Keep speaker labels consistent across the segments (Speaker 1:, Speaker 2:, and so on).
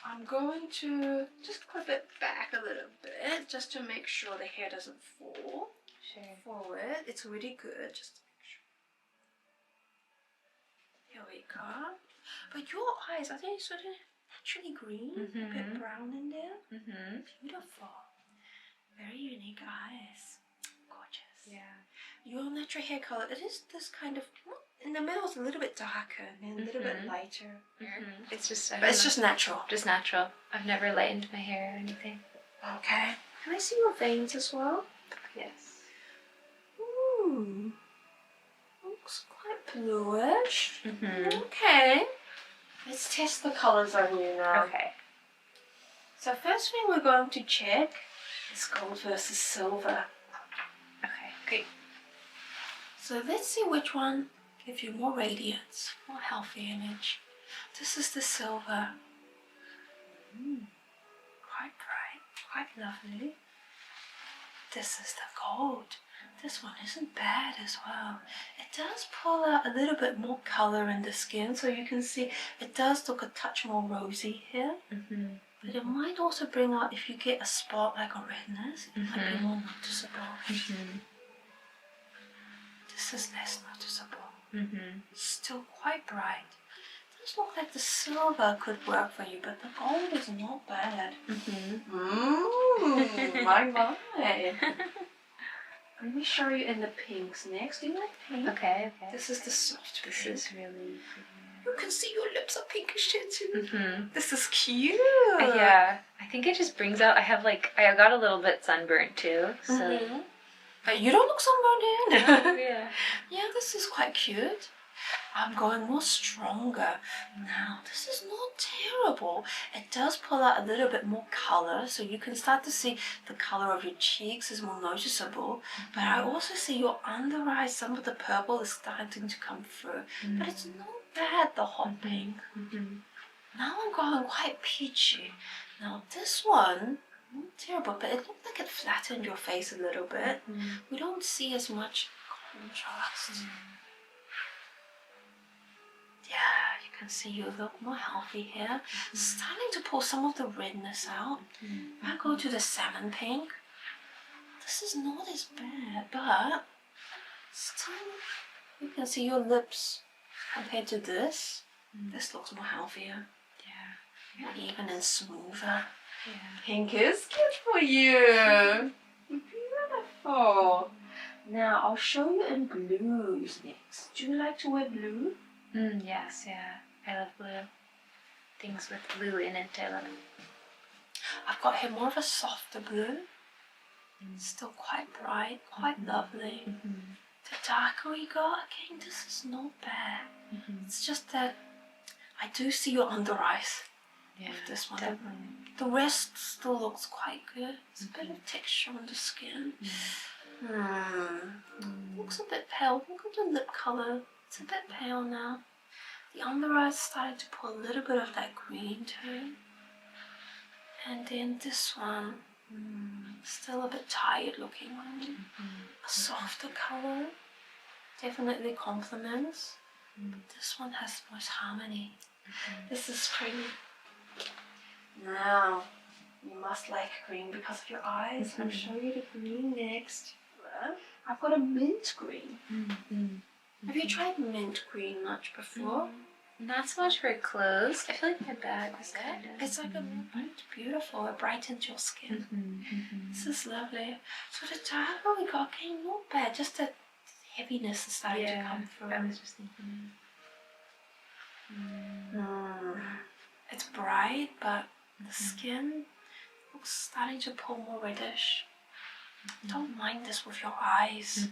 Speaker 1: I'm going to just clip it back a little bit just to make sure the hair doesn't fall forward. It's really good. Just to make sure. Here we go. But your eyes, are they sort of naturally green? A bit brown in there? Beautiful. Very unique eyes. Gorgeous. Yeah. Your natural hair color, it is this kind of, in the middle it's a little bit darker and a little bit lighter.
Speaker 2: It's just,
Speaker 1: but it's just natural.
Speaker 2: Just natural. I've never lightened my hair or anything.
Speaker 1: Okay. Can I see your veins as well?
Speaker 2: Yes.
Speaker 1: Ooh. Looks quite bluish. Okay. Let's test the colors on you now.
Speaker 2: Okay.
Speaker 1: So first thing we're going to check is gold versus silver.
Speaker 2: Okay, great.
Speaker 1: So let's see which one gives you more radiance, more healthy image. This is the silver. Quite bright, quite lovely. This is the gold. This one isn't bad as well. It does pull out a little bit more color in the skin, so you can see it does look a touch more rosy here. But it might also bring out, if you get a spot like a redness, it might be more noticeable. This is less noticeable. Still quite bright. It does look like the silver could work for you, but the gold is not bad. My. Let me show you in the pinks next. Do you like pink?
Speaker 2: Okay.
Speaker 1: This is the soft pink.
Speaker 2: This is really...
Speaker 1: You can see your lips are pinkish here too. This is cute.
Speaker 2: Yeah, I think it just brings out, I got a little bit sunburnt too, so...
Speaker 1: But you don't look sunburned here.
Speaker 2: Yeah.
Speaker 1: Yeah, this is quite cute. I'm going more stronger. Now, this is not terrible. It does pull out a little bit more color, so you can start to see the color of your cheeks is more noticeable. But I also see your under eyes, some of the purple is starting to come through. But it's not bad, the hot pink. Now I'm going quite peachy. Now this one, not terrible, but it looked like it flattened your face a little bit. We don't see as much contrast. Yeah, you can see you look more healthy here. Starting to pull some of the redness out. If I go to the salmon pink, this is not as bad, but still you can see your lips compared to this. This looks more healthier. Yeah. More even and smoother. Yeah. Pink is good for you. Beautiful. Now I'll show you in blues next. Do you like to wear blue?
Speaker 2: Yes, yeah. I love blue. Things with blue in it, I love it.
Speaker 1: I've got here more of a softer blue. Still quite bright, quite lovely. The darker we go, again, this is not bad. It's just that I do see your under eyes with this one.
Speaker 2: Definitely.
Speaker 1: The rest still looks quite good. There's a bit of texture on the skin. Looks a bit pale. Look at the lip color. It's a bit pale now. The under eyes started to pull a little bit of that green tone. And then this one, still a bit tired looking one. A softer color. Definitely complements. This one has the most harmony. This is pretty. Now, you must like green because of your eyes. I'll show you the green next. I've got a mint green. Have you tried mint green much before?
Speaker 2: Not so much for clothes. I feel like my bag was kind of...
Speaker 1: It's like it's beautiful. It brightens your skin. This is lovely. So the darker we got, okay, not bad. Just that heaviness is starting to come through.
Speaker 2: I was just thinking.
Speaker 1: It's bright, but the skin looks starting to pull more reddish. Don't mind this with your eyes.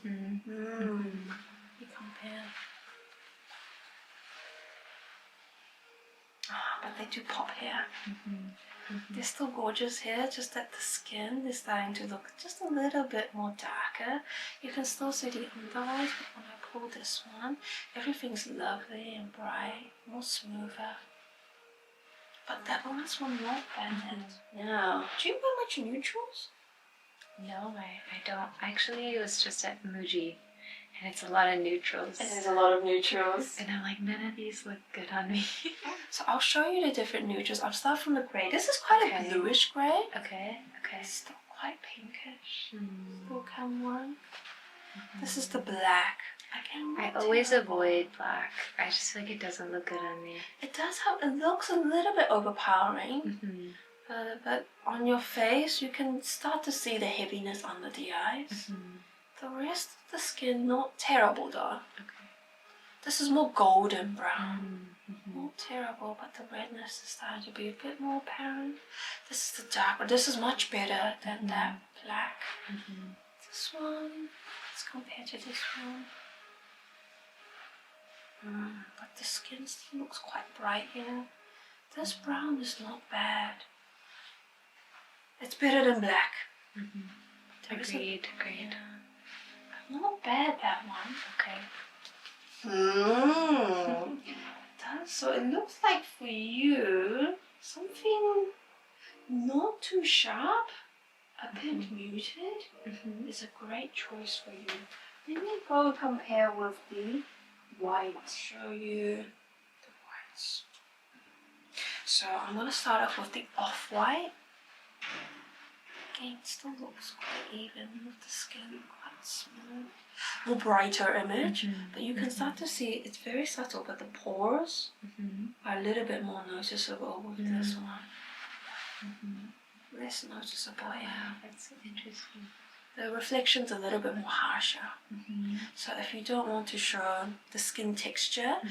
Speaker 1: You compare. But they do pop here. They're still gorgeous here, just that the skin is starting to look just a little bit more darker. You can still see the under eyes, but when I pull this one, everything's lovely and bright, more smoother. But that one's one not bad. Yeah. Do you wear much neutrals?
Speaker 2: No, I don't. Actually, it was just at Muji, And it's a lot of neutrals.
Speaker 1: It is a lot of neutrals.
Speaker 2: And I'm like, none of these look good on me.
Speaker 1: So I'll show you the different neutrals. I'll start from the grey. This is quite a bluish grey.
Speaker 2: Okay.
Speaker 1: It's still quite pinkish.
Speaker 2: Mm.
Speaker 1: Still can one. This is the black.
Speaker 2: I always avoid black. I just feel like it doesn't look good on me.
Speaker 1: It does have, it looks a little bit overpowering. But on your face, you can start to see the heaviness under the eyes. The rest of the skin, not terrible though.
Speaker 2: Okay.
Speaker 1: This is more golden brown. Not terrible, but the redness is starting to be a bit more apparent. This is the darker. This is much better than that black. This one, let's compare to this one. But the skin still looks quite bright here. This brown is not bad. It's better than black.
Speaker 2: Agreed.
Speaker 1: Not bad, that one.
Speaker 2: Okay.
Speaker 1: So it looks like for you, something not too sharp, a bit muted is a great choice for you. Let me go compare with the white. Show you the whites. So I'm going to start off with the off-white. Again, it still looks quite even with the skin, quite smooth. More brighter image, but you can start to see it's very subtle, but the pores are a little bit more noticeable with this one. Less noticeable,
Speaker 2: Wow, that's so interesting.
Speaker 1: The reflection's a little bit more harsher. So if you don't want to show the skin texture,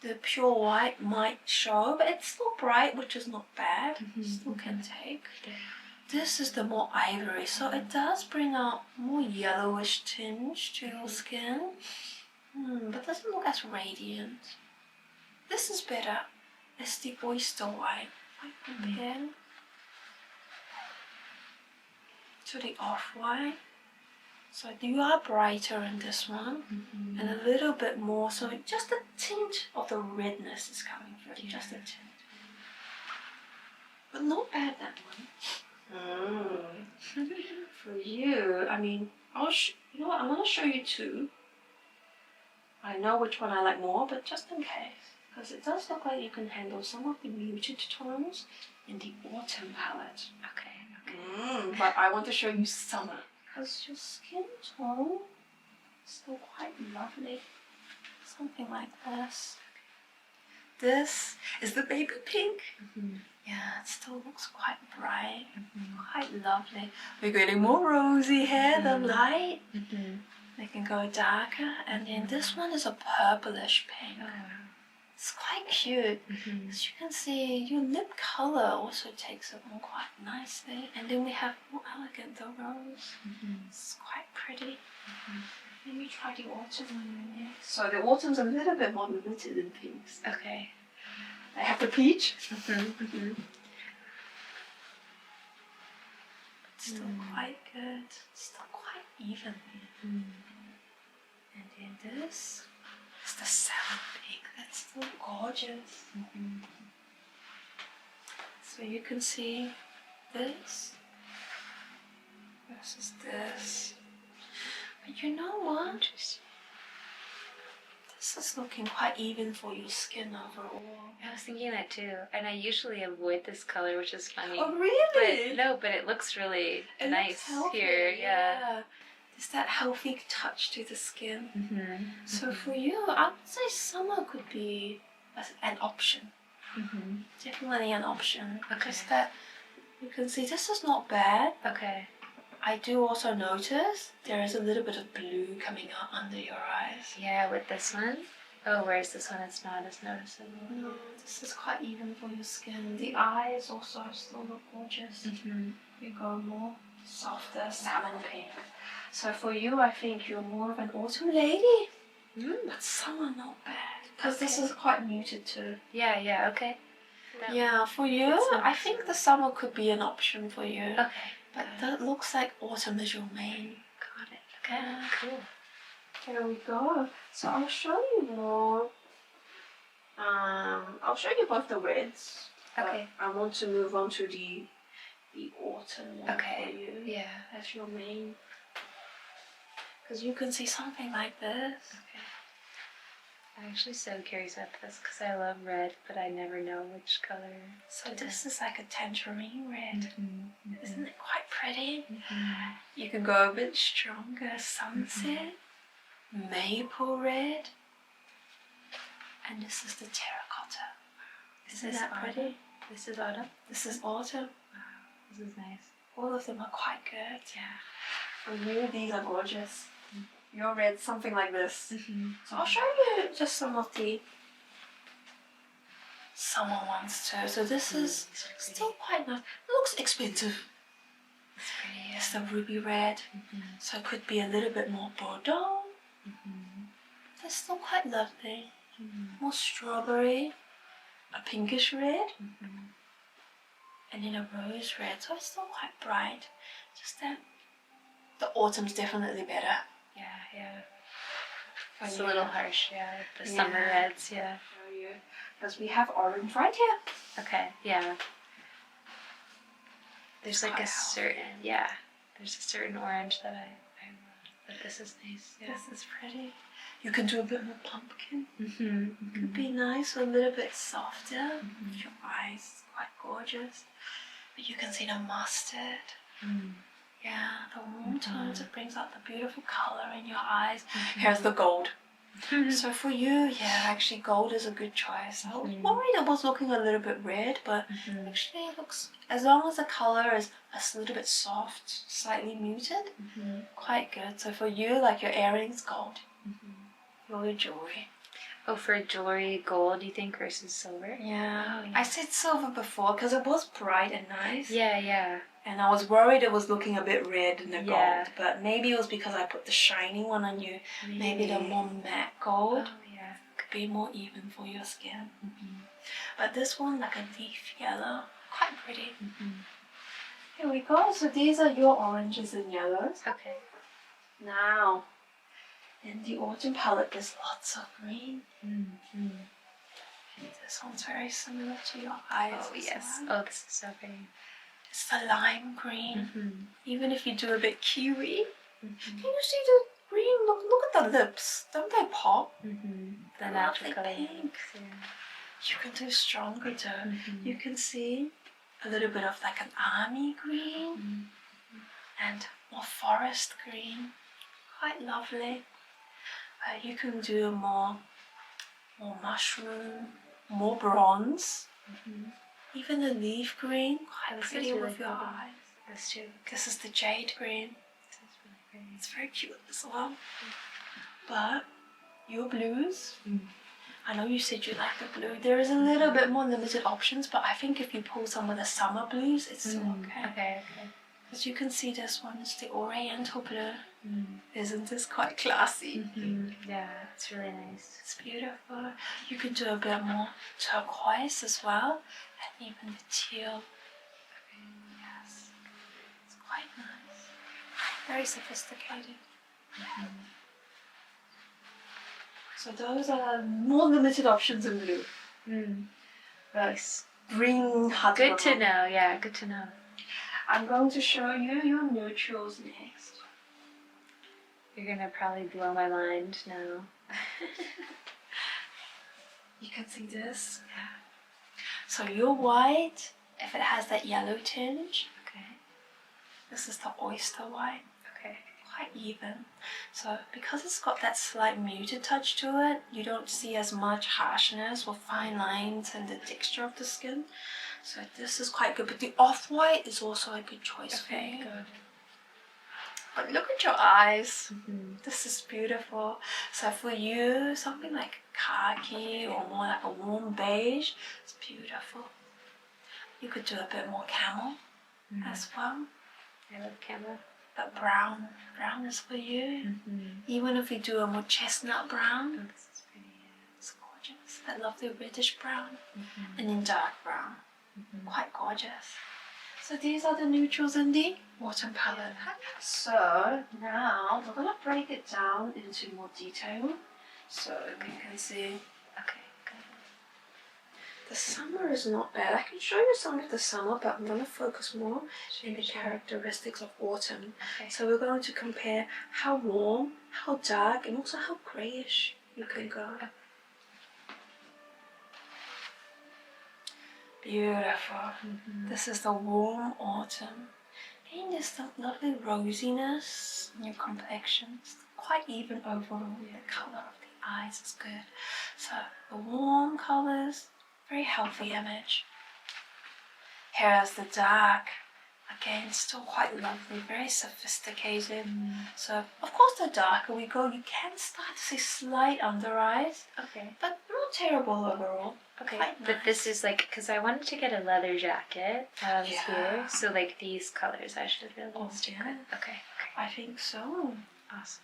Speaker 1: the pure white might show, but it's still bright, which is not bad. Still can take. This is the more ivory, so it does bring out more yellowish tinge to your skin, but doesn't look as radiant. This is better. It's the oyster white. If I compare to the off-white, so you are brighter in this one, and a little bit more, so just a tint of the redness is coming through, just a tint. But not bad, that one. For you, I mean, you know what, I'm going to show you two. I know which one I like more, but just in case, because it does look like you can handle some of the muted tones in the autumn palette. Okay. But I want to show you summer, because your skin tone is still quite lovely. Something like this. This is the baby pink. Yeah, it still looks quite bright, quite lovely. We're getting more rosy here than light. They can go darker, and then this one is a purplish pink. It's quite cute. As you can see, your lip color also takes it on quite nicely. And then we have more elegant the rose. It's quite pretty. Let me try the autumn one next. So the autumn's a little bit more limited in pinks. Okay. I have the peach. It's still quite good. Still quite even. And then this is the salmon pink. That's still gorgeous. So you can see this versus this. But you know what? This is looking quite even for your skin overall.
Speaker 2: I was thinking that too, and I usually avoid this color, which is funny.
Speaker 1: Oh really?
Speaker 2: But it looks really nice here. Yeah.
Speaker 1: There's that healthy touch to the skin. So for you, I would say summer could be an option. Definitely an option. Because that you can see this is not bad. I do also notice there is a little bit of blue coming out under your eyes.
Speaker 2: Yeah, with this one. Oh, whereas this one it's not as noticeable.
Speaker 1: No, this is quite even for your skin. The eyes also still look gorgeous. You go more softer salmon pink. So for you, I think you're more of an autumn lady. But summer not bad. Because this is quite muted too.
Speaker 2: Yeah, okay.
Speaker 1: Yeah, for you, I think the summer could be an option for you. But that looks like autumn is your main.
Speaker 2: Got it. Okay, cool.
Speaker 1: Here we go. So I'll show you more. I'll show you both the reds. I want to move on to the autumn one for you.
Speaker 2: Yeah.
Speaker 1: That's your main. Because you can see something like this.
Speaker 2: Okay. I'm actually so curious about this because I love red, but I never know which color.
Speaker 1: So this is like a tangerine red. Isn't it quite pretty? You can go a bit stronger. Sunset, maple red, and this is the terracotta. Isn't that pretty?
Speaker 2: This is autumn?
Speaker 1: This is autumn.
Speaker 2: Wow, this is nice.
Speaker 1: All of them are quite good.
Speaker 2: Yeah.
Speaker 1: For you, these are gorgeous. Your red, something like this. So I'll show you just some of the summer ones too. So this is still quite nice. It looks expensive.
Speaker 2: It's pretty.
Speaker 1: It's the ruby red. So it could be a little bit more Bordeaux. They're still quite lovely. More strawberry, a pinkish red, and then a rose red. So it's still quite bright. Just that the autumn's definitely better.
Speaker 2: Yeah. It's a little harsh, yeah. The summer reds, yeah.
Speaker 1: Because we have orange right here.
Speaker 2: Okay, yeah. There's like a certain, there's a certain orange that I love. But this is nice, yeah.
Speaker 1: This is pretty. You can do a bit more pumpkin. Could be nice, a little bit softer. With your eyes, quite gorgeous. But you can see the mustard. Yeah, the warm tones, it brings out the beautiful color in your eyes. Here's the gold. So for you, actually gold is a good choice. I was worried it was looking a little bit red, but actually it looks, as long as the color is a little bit soft, slightly muted, quite good. So for you, like your earrings, gold. Your jewelry.
Speaker 2: Oh, for jewelry, gold, you think, versus silver?
Speaker 1: Yeah. I said silver before because it was bright and nice.
Speaker 2: Yeah.
Speaker 1: And I was worried it was looking a bit red in the gold, but maybe it was because I put the shiny one on you. Maybe the more matte gold could be more even for your skin. But this one, like a leaf yellow, quite pretty. Here we go. So these are your oranges and yellows.
Speaker 2: Okay.
Speaker 1: Now, in the autumn palette, there's lots of green. And this one's very similar to your eyes.
Speaker 2: Oh, yes. Oh, this is so pretty.
Speaker 1: It's the lime green. Even if you do a bit kiwi, can you see the green? Look at the lips. Don't they pop?
Speaker 2: The natural color.
Speaker 1: Pink. Yeah. You can do stronger too. You can see a little bit of like an army green and more forest green. Quite lovely. You can do more mushroom, more bronze. Even the leaf green, quite pretty really with your eyes.
Speaker 2: This too.
Speaker 1: This is the jade green.
Speaker 2: This is really pretty.
Speaker 1: It's very cute as well. But your blues, I know you said you like the blue. There is a little bit more limited options, but I think if you pull some of the summer blues, it's still okay.
Speaker 2: Okay.
Speaker 1: Because you can see this one is the oriental blue. Isn't this quite classy?
Speaker 2: Yeah, it's really nice.
Speaker 1: It's beautiful. You can do a bit more turquoise as well, and even the teal. Yes, it's quite nice. Very sophisticated. So those are more limited options in blue.
Speaker 2: Nice.
Speaker 1: Green hot.
Speaker 2: Good to know. Yeah, good to know.
Speaker 1: I'm going to show you your neutrals next.
Speaker 2: You're gonna probably blow my mind now.
Speaker 1: You can see this. Yeah. So your white, if it has that yellow tinge, this is the oyster white. Quite even. So because it's got that slight muted touch to it, you don't see as much harshness or fine lines and the texture of the skin. So this is quite good. But the off-white is also a good choice for you.
Speaker 2: Good.
Speaker 1: But look at your eyes. This is beautiful. So for you, something like khaki or more like a warm beige, it's beautiful. You could do a bit more camel as well.
Speaker 2: I love camel.
Speaker 1: But brown is for you. Even if you do a more chestnut brown,
Speaker 2: Oh, this is pretty.
Speaker 1: it's gorgeous. That lovely reddish brown and then dark brown. Quite gorgeous. So these are the neutrals in the autumn palette. So now we're gonna break it down into more detail. So you can see The summer is not bad. I can show you some of the summer, but I'm going to focus more in the characteristics of autumn.
Speaker 2: Okay.
Speaker 1: So we're going to compare how warm, how dark, and also how grayish you can go. Beautiful. This is the warm autumn. Again, there's the lovely rosiness in your complexion. It's quite even overall. The color of the eyes is good. So the warm colors, very healthy image. Here's the dark. Again, still quite lovely, very sophisticated. So, of course, the darker we go, you can start to see slight under eyes.
Speaker 2: Okay.
Speaker 1: But not terrible overall.
Speaker 2: Okay,
Speaker 1: Quite
Speaker 2: but
Speaker 1: nice.
Speaker 2: this is like, because I wanted to get a leather jacket here, so like these colors I should really stick with. Okay.
Speaker 1: I think so.
Speaker 2: Awesome.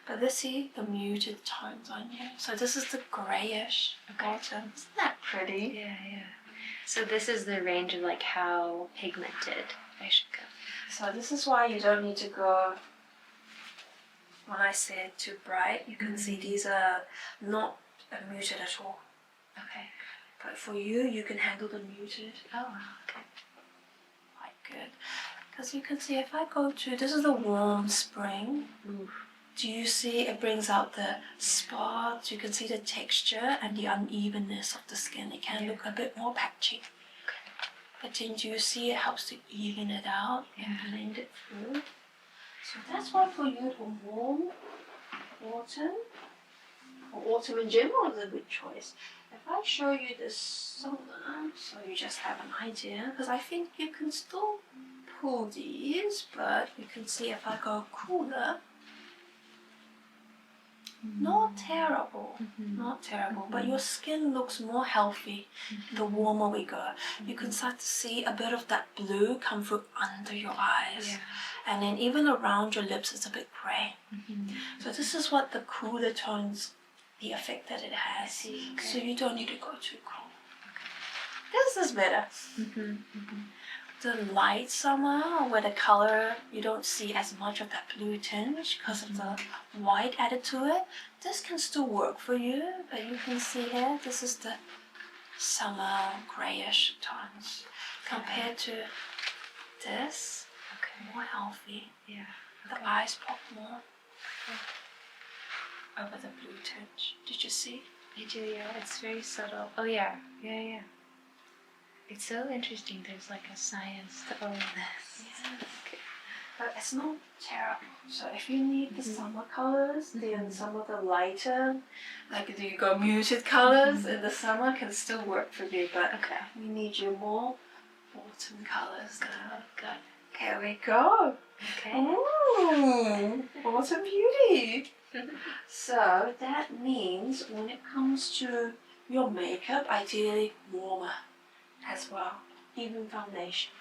Speaker 1: But let's see the muted tones on you. So this is the grayish autumn. Isn't that pretty?
Speaker 2: Yeah, yeah. So this is the range of like how pigmented I should go.
Speaker 1: So this is why you don't need to go, when I said too bright, you can see these are not muted at all.
Speaker 2: Okay.
Speaker 1: But for you, you can handle the muted.
Speaker 2: Oh, wow. Okay.
Speaker 1: Quite good. Because you can see if I go to, this is the warm spring. Do you see it brings out the spots? You can see the texture and the unevenness of the skin. It can look a bit more patchy. But then do you see it helps to even it out and blend it through? So that's why for you the warm autumn, or autumn in general is a good choice. If I show you this summer, so you just have an idea, because I think you can still pull these, but you can see if I go cooler, not terrible, not terrible, but your skin looks more healthy the warmer we go. You can start to see a bit of that blue come through under your eyes. And then even around your lips it's a bit grey. So this is what the cooler tones, the effect that it has. So you don't need to go too cool. This is better. The light summer where the color, you don't see as much of that blue tinge because of the white added to it. This can still work for you, but you can see here, this is the summer grayish tones compared to this. More healthy. The eyes pop more over the blue tinge. Did you see?
Speaker 2: I do, yeah. It's very subtle. Oh, yeah. Yeah. It's so interesting. There's like a science to all of this.
Speaker 1: Okay. But it's not terrible. So if you need the summer colors, then some of the lighter, like you go muted colors in the summer can still work for you. But we need your more autumn colors now.
Speaker 2: Good.
Speaker 1: Here we go.
Speaker 2: Okay.
Speaker 1: Ooh, autumn beauty. So that means when it comes to your makeup, ideally warmer as well, even foundation.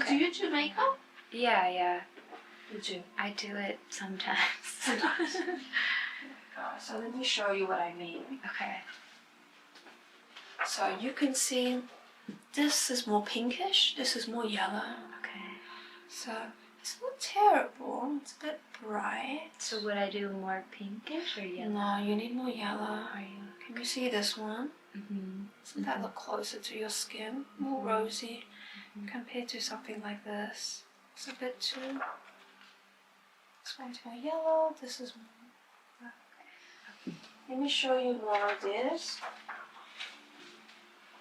Speaker 1: Do you do makeup?
Speaker 2: Yeah.
Speaker 1: You do.
Speaker 2: I do it sometimes.
Speaker 1: So let me show you what I mean.
Speaker 2: Okay.
Speaker 1: So you can see this is more pinkish, this is more yellow.
Speaker 2: Okay.
Speaker 1: So it's not terrible, it's a bit bright.
Speaker 2: So would I do more pinkish or yellow?
Speaker 1: No, you need more yellow.
Speaker 2: Are you?
Speaker 1: Can you see this one? Doesn't that look closer to your skin? More rosy compared to something like this. It's a bit too... This one's more yellow, this is more... Okay. Let me show you more of this.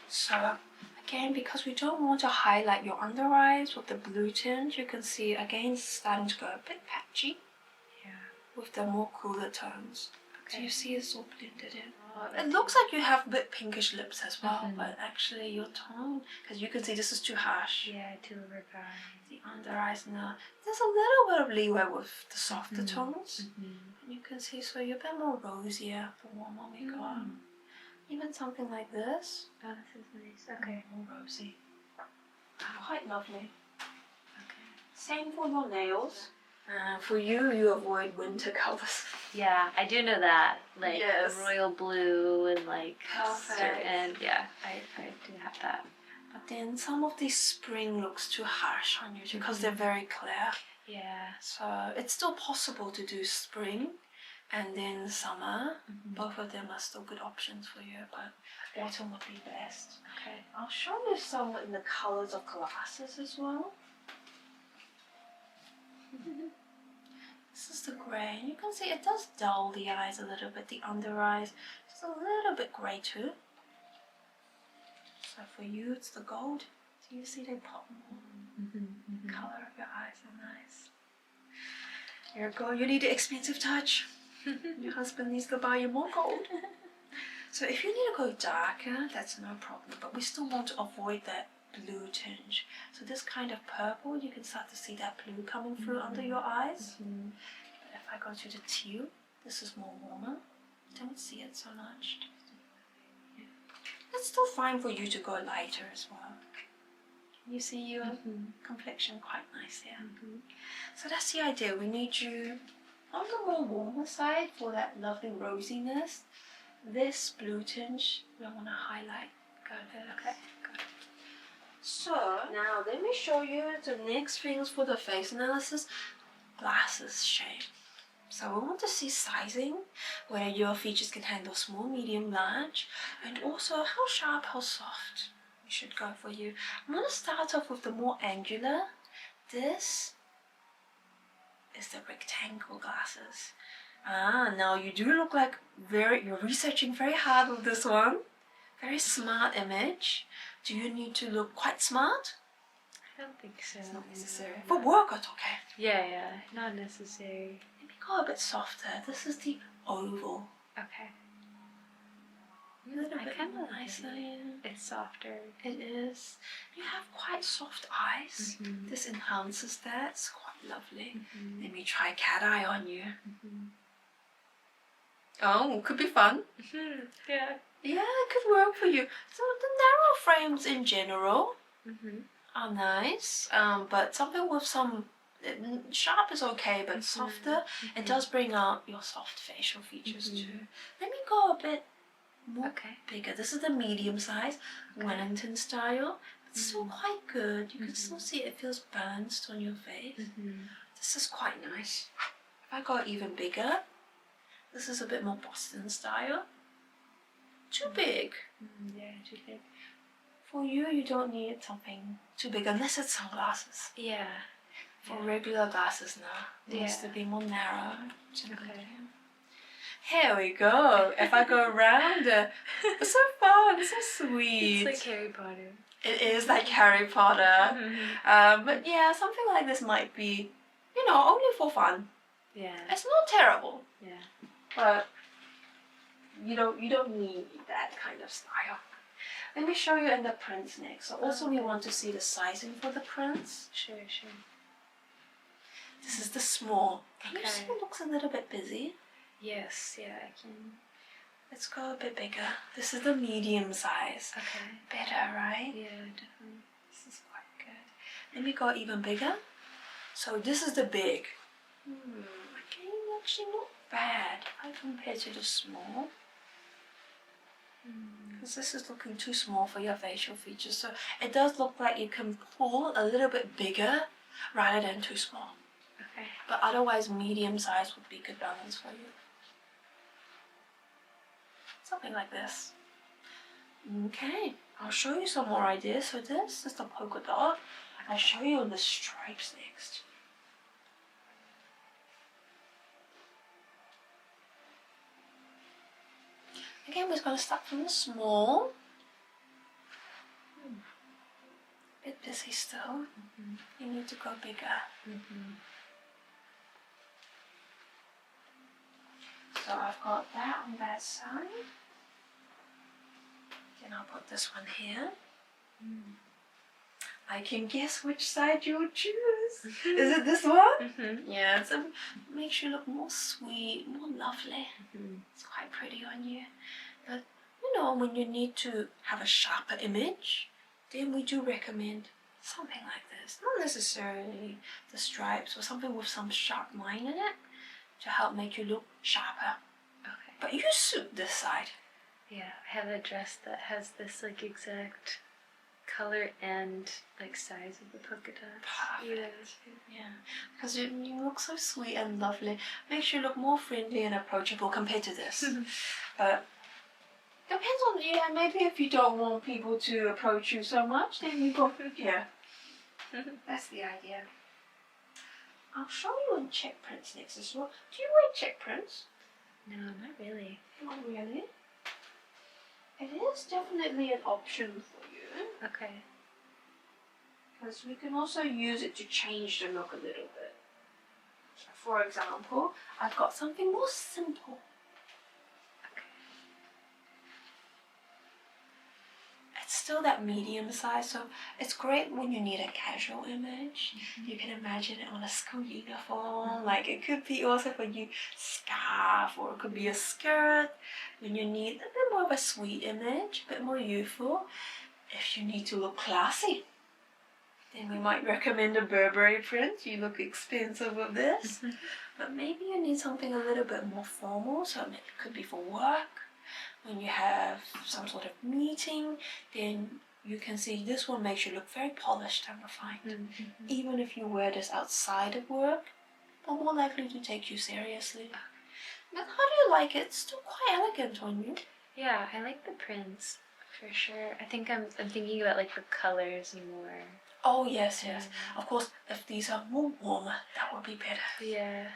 Speaker 1: So, again, because we don't want to highlight your under eyes with the blue tinge, you can see again it's starting to go a bit patchy. With the more cooler tones. Do you see it's all blended in? It looks like you have a bit pinkish lips as well, but actually your tone, because you can see this is too harsh.
Speaker 2: Yeah, too overpowering.
Speaker 1: The under eyes now. There's a little bit of leeway with the softer tones. And you can see, so you're a bit more rosier the warmer we go. Even something like this.
Speaker 2: Oh, this is nice. Okay.
Speaker 1: More rosy. Quite lovely. Same for your nails. For you, you avoid winter colors.
Speaker 2: Yeah, I do know that. Like royal blue and like
Speaker 1: certain.
Speaker 2: Yeah, I do have that.
Speaker 1: But then some of these spring looks too harsh on you because they're very clear.
Speaker 2: Yeah.
Speaker 1: So it's still possible to do spring and then summer. Both of them are still good options for you. But Bottom would be best.
Speaker 2: Okay.
Speaker 1: I'll show you some in the colors of glasses as well. This is the grey. You can see it does dull the eyes a little bit, the under eyes. It's a little bit grey too. So for you, it's the gold. Do you see they pop more? Color of your eyes are nice. Here you go. You need an expensive touch. Your husband needs to buy you more gold. So if you need to go darker, that's no problem. But we still want to avoid that blue tinge. So this kind of purple, you can start to see that blue coming through under your eyes. But if I go to the teal, this is more warmer. Don't see it so much. It's still fine for you to go lighter as well. You see your complexion quite nice here. So that's the idea. We need you on the more warmer side for that lovely rosiness. This blue tinge we want to highlight. Go there. Okay, good. So now let me show you the next things for the face analysis. Glasses shape. So we want to see sizing, where your features can handle small, medium, large, and also how sharp, how soft we should go for you. I'm going to start off with the more angular. This is the rectangle glasses. Now you do look like you're researching very hard with this one. Very smart image. Do you need to look quite smart?
Speaker 2: I don't think so.
Speaker 1: It's not necessary. For work, it's okay.
Speaker 2: Yeah, not necessary.
Speaker 1: Let me go a bit softer. This is the oval.
Speaker 2: Okay.
Speaker 1: A little
Speaker 2: I
Speaker 1: bit
Speaker 2: kind
Speaker 1: more
Speaker 2: of
Speaker 1: nicer.
Speaker 2: like it. It's softer.
Speaker 1: It is. You have quite soft eyes. This enhances that. It's quite lovely. Let me try cat eye on you. Oh, could be fun.
Speaker 2: Yeah.
Speaker 1: Yeah, it could work for you. So the narrow frames in general are nice, but something with some sharp is okay, but softer. It does bring out your soft facial features too. Let me go a bit more bigger. This is the medium size, Wellington style. It's still quite good. You can still see it feels balanced on your face. This is quite nice. If I go even bigger, this is a bit more Boston style. Too big.
Speaker 2: Yeah, too big.
Speaker 1: For you, you don't need something too big unless it's sunglasses.
Speaker 2: Yeah.
Speaker 1: For regular glasses now, it needs to be more narrow.
Speaker 2: Okay.
Speaker 1: Here we go. If I go around it, it's so fun, it's so sweet.
Speaker 2: It's like Harry Potter.
Speaker 1: It is like Harry Potter. But yeah, something like this might be, only for fun.
Speaker 2: Yeah.
Speaker 1: It's not terrible.
Speaker 2: Yeah.
Speaker 1: But you don't need that kind of style. Let me show you in the prints next. So also we want to see the sizing for the prints.
Speaker 2: Sure.
Speaker 1: This is the small. Can you see it looks a little bit busy?
Speaker 2: Yes, yeah, I can.
Speaker 1: Let's go a bit bigger. This is the medium size.
Speaker 2: Okay.
Speaker 1: Better, right?
Speaker 2: Yeah, definitely.
Speaker 1: This is quite good. Let me go even bigger. So this is the big. Okay, actually not bad if I compare to the small. Because this is looking too small for your facial features. So it does look like you can pull a little bit bigger rather than too small.
Speaker 2: Okay.
Speaker 1: But otherwise medium size would be good balance for you. Something like this. Okay, I'll show you some more ideas. So this is the polka dot. I'll show you the stripes next. Again, we're going to start from the small. Bit busy still. You need to go bigger. So I've got that on that side. Then I'll put this one here. I can guess which side you would choose. Is it this one? Yeah, it makes you look more sweet, more lovely. It's quite pretty on you. But when you need to have a sharper image, then we do recommend something like this. Not necessarily the stripes or something with some sharp line in it to help make you look sharper.
Speaker 2: Okay.
Speaker 1: But you suit this side.
Speaker 2: Yeah, I have a dress that has this like exact color and like size of the polka dots.
Speaker 1: Perfect. Yeah, because you look so sweet and lovely. Makes you look more friendly and approachable compared to this. But Depends on, yeah, maybe if you don't want people to approach you so much, then you go through here. That's the idea. I'll show you in check prints next as well. Do you wear check prints?
Speaker 2: No, not really.
Speaker 1: Not really. It is definitely an option for you.
Speaker 2: Okay.
Speaker 1: Because we can also use it to change the look a little bit. For example, I've got something more simple. It's still that medium size, so it's great when you need a casual image. You can imagine it on a school uniform, like it could be also for you scarf, or it could be a skirt. When you need a bit more of a sweet image, a bit more youthful. If you need to look classy, then we might recommend a Burberry print. You look expensive with this. But maybe you need something a little bit more formal, so it could be for work. When you have some sort of meeting, then you can see this one makes you look very polished and refined. Even if you wear this outside of work, they're more likely to take you seriously. But how do you like it? It's still quite elegant on you.
Speaker 2: Yeah, I like the prints for sure. I think I'm thinking about like the colors more.
Speaker 1: Oh yes, yes. Of course, if these are more warmer, that would be better.
Speaker 2: Yeah.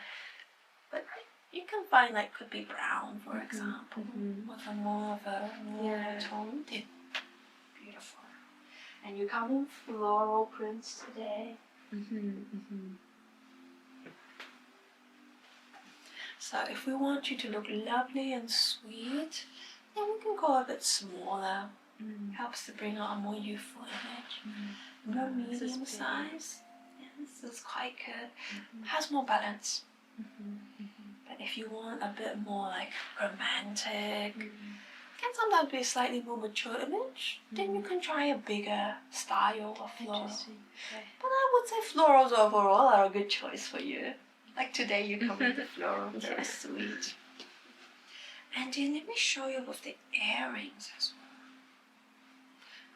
Speaker 1: But you can find like could be brown, for example, with a more of a warmer tone. Yeah. Beautiful. And you come in floral prints today. So if we want you to look lovely and sweet, then we can go a bit smaller. Helps to bring out a more youthful image. More medium size. Yeah, this is quite good. Has more balance. But if you want a bit more like romantic, can sometimes be a slightly more mature image, then you can try a bigger style of floral.
Speaker 2: Okay.
Speaker 1: But I would say florals overall are a good choice for you. Like today you come with the floral, very sweet. And then let me show you with the earrings as well.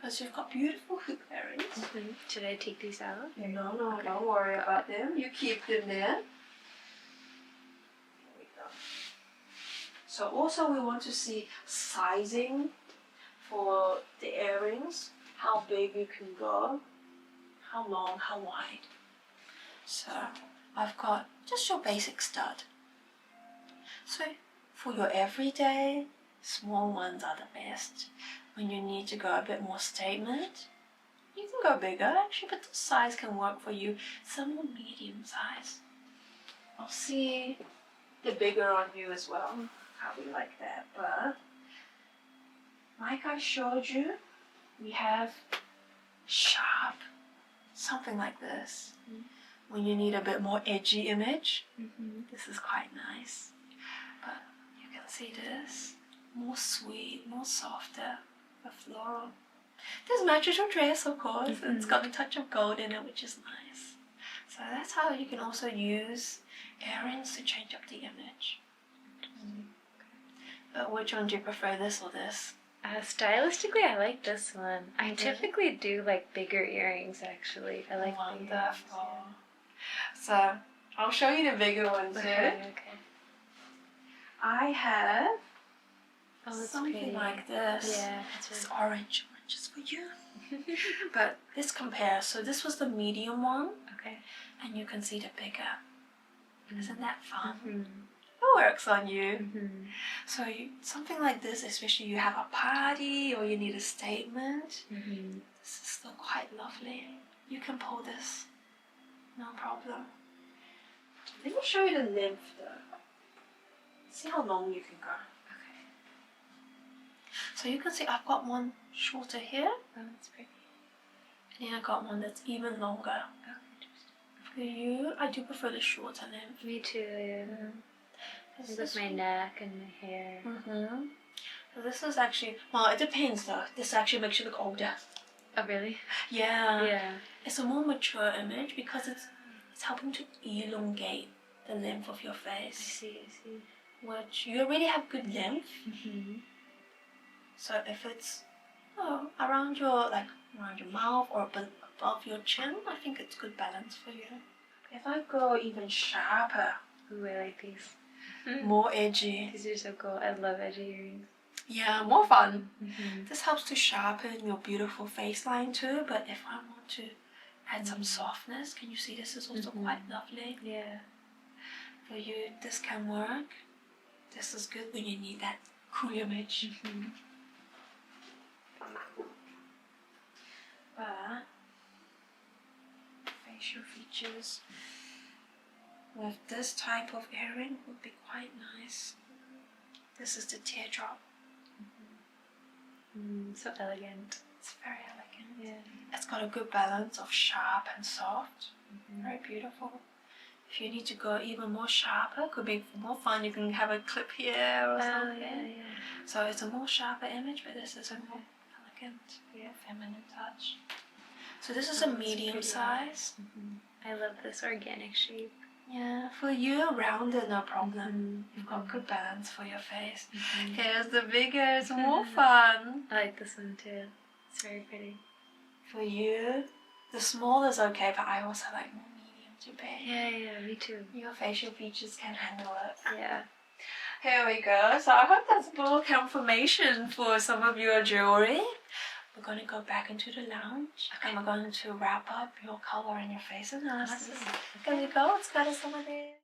Speaker 1: Because you've got beautiful hoop earrings.
Speaker 2: Should I take these out?
Speaker 1: No, don't worry about them. You keep them there. So also we want to see sizing for the earrings, how big you can go, how long, how wide. So I've got just your basic stud. So for your everyday, small ones are the best. When you need to go a bit more statement, you can go bigger actually, but the size can work for you. Some more medium size. I'll see the bigger on you as well. How we like that, but like I showed you, we have sharp, something like this. When you need a bit more edgy image, this is quite nice. But you can see this, more sweet, more softer, the floral. This matches your dress, of course. It's got a touch of gold in it, which is nice. So that's how you can also use earrings to change up the image. But which one do you prefer, this or this?
Speaker 2: Stylistically, I like this one. I typically do like bigger earrings, actually. I like bigger earrings,
Speaker 1: So I'll show you the bigger ones here.
Speaker 2: Okay.
Speaker 1: I have something
Speaker 2: pretty.
Speaker 1: like this.
Speaker 2: Yeah,
Speaker 1: it's orange just for you. But this compares. So this was the medium one.
Speaker 2: Okay.
Speaker 1: And you can see the bigger. Isn't that fun? It works on you. So something like this, especially you have a party or you need a statement, this is still quite lovely. You can pull this, no problem. Let me show you the length though. See how long you can go.
Speaker 2: Okay.
Speaker 1: So you can see I've got one shorter here.
Speaker 2: Oh, that's pretty.
Speaker 1: And then I got one that's even longer.
Speaker 2: Oh, interesting.
Speaker 1: For you, I do prefer the shorter length.
Speaker 2: Me too, yeah. With my neck and my hair.
Speaker 1: So this is actually, well, it depends though. This actually makes you look older.
Speaker 2: Oh, really?
Speaker 1: Yeah.
Speaker 2: Yeah.
Speaker 1: It's a more mature image because it's helping to elongate the length of your face.
Speaker 2: I see.
Speaker 1: Which you already have good length. So if it's around your mouth or above your chin, I think it's good balance for you. If I go even sharper,
Speaker 2: Ooh, I like these.
Speaker 1: more edgy.
Speaker 2: These are so cool. I love edgy earrings.
Speaker 1: Yeah, more fun.
Speaker 2: Mm-hmm.
Speaker 1: This helps to sharpen your beautiful face line too, but if I want to add some softness, can you see this is also quite lovely?
Speaker 2: Yeah.
Speaker 1: For you, this can work. This is good when you need that cool image. But facial features with this type of earring would be quite nice. This is the teardrop.
Speaker 2: So elegant.
Speaker 1: It's very elegant.
Speaker 2: Yeah.
Speaker 1: It's got a good balance of sharp and soft. Very beautiful. If you need to go even more sharper, could be more fun. You can have a clip here or something.
Speaker 2: Yeah.
Speaker 1: So it's a more sharper image, but this is a more elegant, feminine touch. So this is a medium size.
Speaker 2: I love this organic shape.
Speaker 1: Yeah, for you, rounded, no problem. You've got good balance for your face. Here's the bigger, it's more fun.
Speaker 2: I like this one too. It's very pretty.
Speaker 1: For you, the small is okay, but I also like more medium to big.
Speaker 2: Yeah, me too.
Speaker 1: Your facial features can handle it.
Speaker 2: Yeah.
Speaker 1: Here we go. So I hope that's more confirmation for some of your jewelry. We're going to go back into the lounge and we're going to wrap up your color in your face analysis. Here we go. Let's go to some of this.